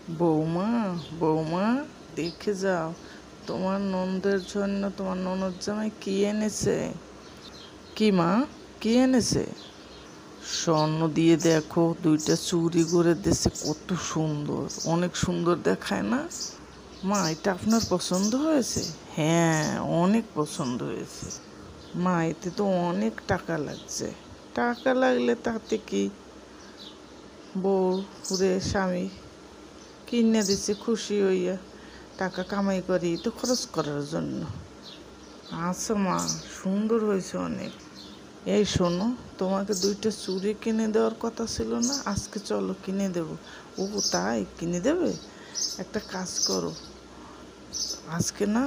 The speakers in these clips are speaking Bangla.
বৌমা, বৌমা, দেখে যাও তোমার ননদের জন্য তোমার ননদ জামাই কি এনেছে। কি মা, কি এনেছে? স্বর্ণ দিয়ে দেখো, দুইটা চুড়ি করে দিয়েছে, কত সুন্দর, অনেক সুন্দর দেখায় না মা? এটা আপনার পছন্দ হয়েছে? হ্যাঁ, অনেক পছন্দ হয়েছে মা। এতে তো অনেক টাকা লাগছে। টাকা লাগলে তাতে কি, বউ রে স্বামী কিনে দিচ্ছে খুশি হইয়া, টাকা কামাই করি তো খরচ করার জন্য। আচ্ছা মা, সুন্দর হয়েছে অনেক। এই শোনো, তোমাকে দুইটা চুড়ি কিনে দেওয়ার কথা ছিল না? আজকে চলো কিনে দেব। ও তাই, কিনে দেবে? একটা কাজ করো, আজকে না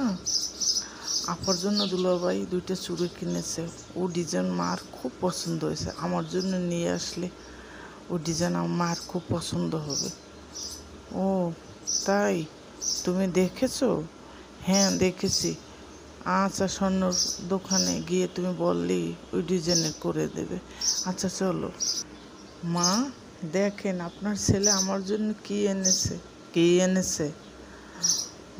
আপার জন্য দুলাভাই দুইটা চুড়ি কিনেছে। ও ডিজাইন মার খুব পছন্দ হয়েছে, আমার জন্য নিয়ে আসলে ও ডিজাইন আমার মার খুব পছন্দ হবে। ও তাই, তুমি দেখেছো? হ্যাঁ দেখেছি। আচ্ছা, স্বর্ণর দোকানে গিয়ে তুমি বললেই ওই ডিজাইনের করে দেবে। আচ্ছা চলো। মা দেখেন, আপনার ছেলে আমার জন্য কি এনেছে। কি এনেছে?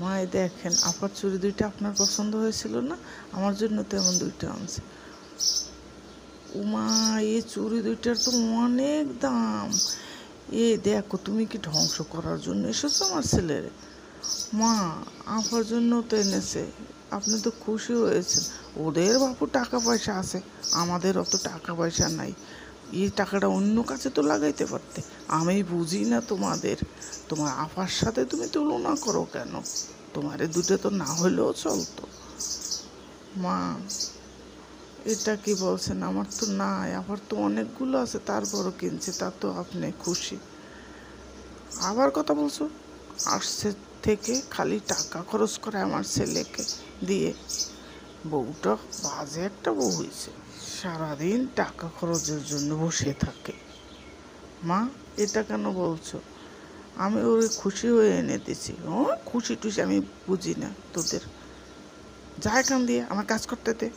মা এই দেখেন, আপার চুড়ি দুইটা আপনার পছন্দ হয়েছিল না? আমার জন্য তেমন দুইটা আনছে। উমা, এই চুড়ি দুইটার তো অনেক দাম। এ দেখো, তুমি কি ধ্বংস করার জন্য এসেছো আমার ছেলের? মা, আপার জন্য তো এনেছে, আপনি তো খুশি হয়েছেন। ওদের বাপু টাকা পয়সা আছে, আমাদের অত টাকা পয়সা নাই। এই টাকাটা অন্য কাছে তো লাগাইতে পারতে। আমি বুঝি না তোমাদের, তোমার আপার সাথে তুমি তুলনা করো কেন? তোমার দুটো তো না হলেও চলতো। মা, এটা কি বলছেন? আমার তো নাই, আবার তো অনেকগুলো আছে, তারপরও কিনছে, তা তো আপনি খুশি। আবার কথা বলছো? আসছে থেকে খালি টাকা খরচ করে আমার ছেলেকে দিয়ে। বউটা বাজে একটা বউ হয়েছে, সারাদিন টাকা খরচের জন্য বসে থাকে। মা, এটা কেন বলছো? আমি ওরে খুশি হয়ে এনে দিছি। ও খুশি টুশি আমি বুঝি না তোদের। যা এখান দিয়ে, আমার কাজ করতে দে।